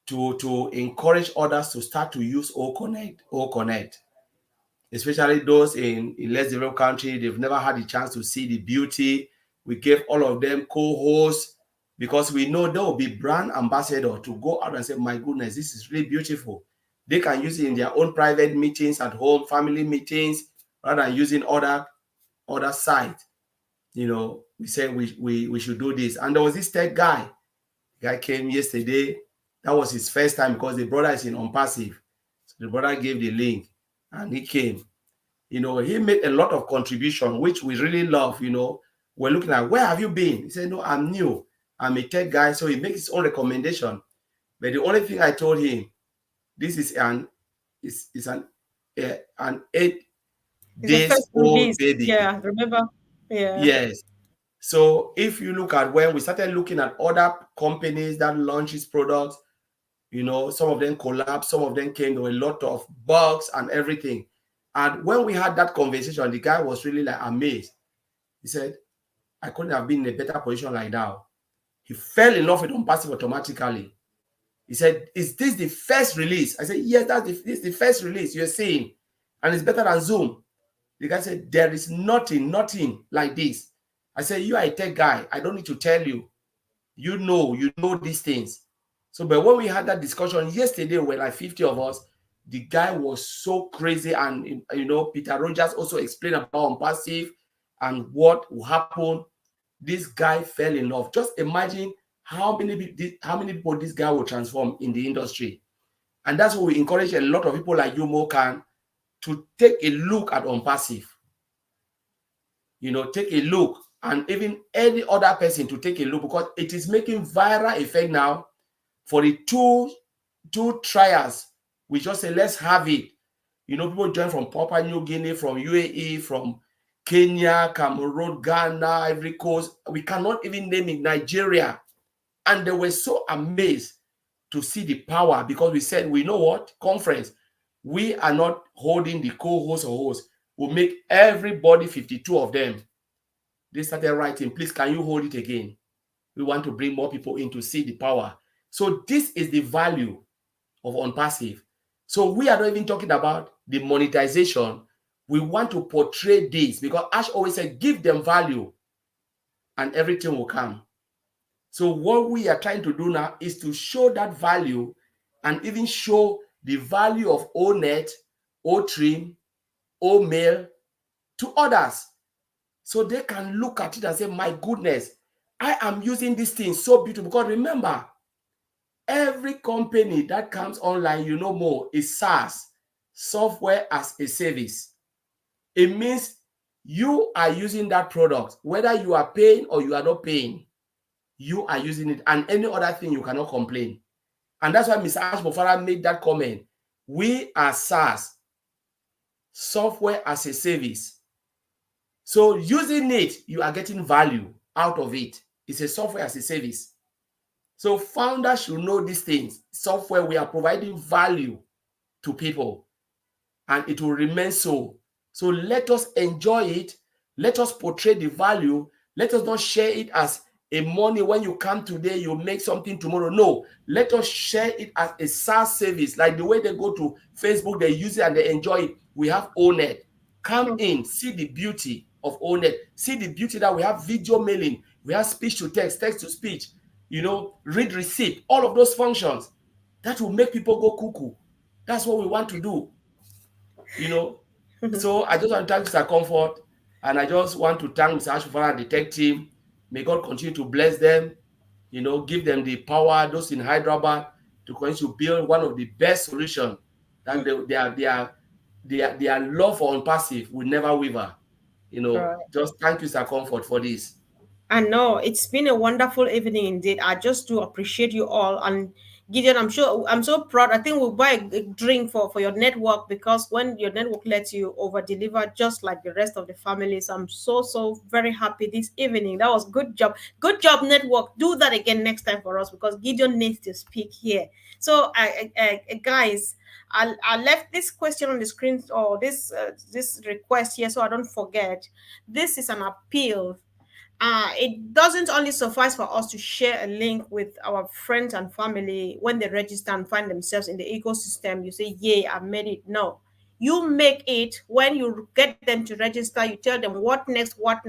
to encourage others to start to use O Connect, especially those in less developed countries. They've never had the chance to see the beauty. We gave all of them co-hosts, because we know there will be brand ambassador to go out and say, my goodness, this is really beautiful. They can use it in their own private meetings at home, family meetings, rather than using other sites. We said we should do this. And there was this tech guy. The guy came yesterday. That was his first time, because the brother is in OnPassive. So the brother gave the link and he came. He made a lot of contribution, which we really love. We're looking at, where have you been? He said, no, I'm new. I'm a tech guy. So he makes his own recommendation. But the only thing I told him, this is an 8 It's a days first old release. baby. Yeah, remember? Yeah. Yes. So if you look at when we started looking at other companies that launches products, some of them collapsed, some of them came, there were a lot of bugs and everything. And when we had that conversation, the guy was really like amazed. He said, I couldn't have been in a better position like now. He fell in love with OnPassive automatically. He said, is this the first release? I said, yes, this is the first release you're seeing. And it's better than Zoom. The guy said, there is nothing like this. I said, you are a tech guy. I don't need to tell you. You know these things. So, but when we had that discussion yesterday, where like 50 of us, the guy was so crazy. And, Peter Rogers also explained about OnPassive and what will happen. This guy fell in love. Just imagine how many people this guy will transform in the industry. And that's what we encourage a lot of people like you, Mokan, to take a look at OnPassive. Take a look, and even any other person to take a look, because it is making viral effect now. For the two trials, we just say, let's have it. People join from Papua New Guinea, from UAE, from Kenya, Cameroon, Ghana, Ivory Coast. We cannot even name it, Nigeria. And they were so amazed to see the power, because we said, we know what? Conference. We are not holding the co-host or host. We'll make everybody 52 of them. They started writing, please, can you hold it again? We want to bring more people in to see the power. So this is the value of OnPassive. So we are not even talking about the monetization. We want to portray this, because Ash always said, give them value and everything will come. So what we are trying to do now is to show that value, and even show the value of ONET, OTrim, OMail to others. So they can look at it and say, my goodness, I am using this thing so beautiful. Because remember, every company that comes online, more, is SaaS, software as a service. It means You are using that product, whether you are paying or you are not paying, you are using it, and any other thing you cannot complain. And that's why Mr. Ashbofara made that comment. We are SaaS, software as a service. So using it, you are getting value out of it. It's a software as a service. So founders should know these things. Software, we are providing value to people, and it will remain so. So let us enjoy it. Let us portray the value. Let us not share it as a money. When you come today, you make something tomorrow. No, let us share it as a SaaS service. Like the way they go to Facebook, they use it and they enjoy it. We have OwnEd. Come in, see the beauty of OwnEd. See the beauty that we have video mailing. We have speech to text, text to speech, read receipt, all of those functions. That will make people go cuckoo. That's what we want to do. So I just want to thank Mr. Comfort, and I just want to thank Mr. Ashfara and the tech team. May God continue to bless them, give them the power, those in Hyderabad, to continue to build one of the best solutions that their love for ONPASSIVE will never waver. Right. Just thank you, Mr. Comfort, for this. I know it's been a wonderful evening indeed. I just do appreciate you all. And Gideon, I'm so proud. I think we'll buy a drink for your network, because when your network lets you over deliver just like the rest of the families, I'm so very happy this evening. That was good job. Good job, network. Do that again next time for us, because Gideon needs to speak here. So guys, I left this question on the screen, or this request here, so I don't forget. This is an appeal. It doesn't only suffice for us to share a link with our friends and family when they register and find themselves in the ecosystem. You say, "Yay, I made it." No, you make it. When you get them to register, you tell them what next, what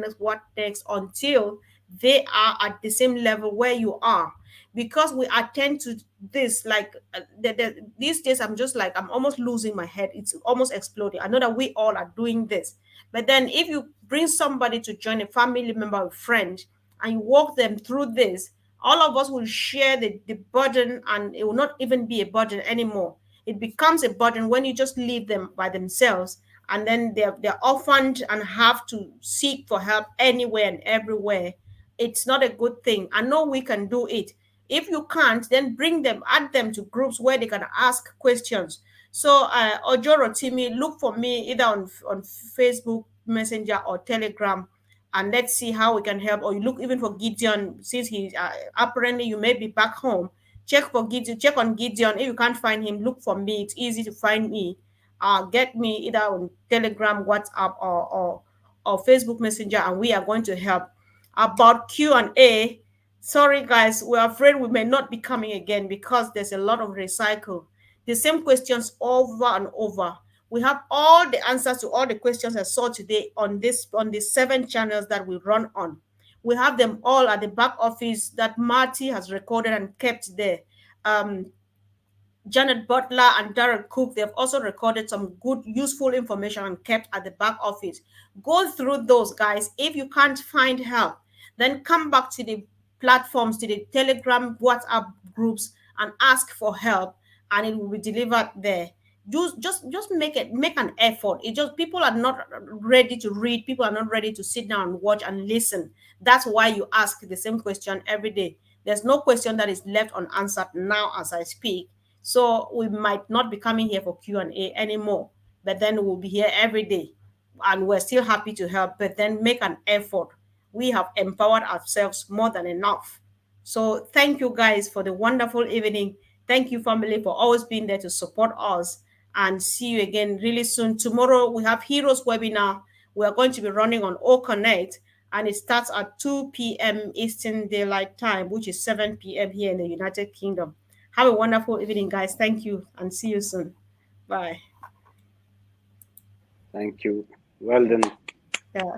next, until they are at the same level where you are. Because we attend to this, like these days, I'm almost losing my head. It's almost exploding. I know that we all are doing this, but then if you bring somebody to join, a family member or friend, and you walk them through this, all of us will share the burden, and it will not even be a burden anymore. It becomes a burden when you just leave them by themselves, and then they're orphaned and have to seek for help anywhere and everywhere. It's not a good thing. I know we can do it. If you can't, then bring them, add them to groups where they can ask questions. So, Ojoro Timmy, look for me either on Facebook Messenger or Telegram, and let's see how we can help. Or you look even for Gideon, since he apparently you may be back home. Check for Gideon. Check on Gideon. If you can't find him, look for me. It's easy to find me. Get me either on Telegram, WhatsApp, or Facebook Messenger, and we are going to help. About Q&A, sorry guys, we're afraid we may not be coming again, because there's a lot of recycle. The same questions over and over. We have all the answers to all the questions I saw today on the 7 channels that we run on. We have them all at the back office that Marty has recorded and kept there. Janet Butler and Darren Cook, they've also recorded some good, useful information and kept at the back office. Go through those, guys. If you can't find help, then come back to the platforms, to the Telegram, WhatsApp groups, and ask for help, and it will be delivered there. Just make an effort. It just, people are not ready to read, people are not ready to sit down and watch and listen. That's why you ask the same question every day. There's no question that is left unanswered now as I speak. So we might not be coming here for Q&A anymore, but then we'll be here every day, and we're still happy to help, but then make an effort. We have empowered ourselves more than enough. So thank you guys for the wonderful evening. Thank you, family, for always being there to support us, and see you again really soon. Tomorrow we have Heroes webinar. We are going to be running on O Connect, and it starts at 2 p.m. Eastern Daylight Time, which is 7 p.m. here in the United Kingdom. Have a wonderful evening, guys. Thank you, and see you soon. Bye. Thank you. Well done. Yeah.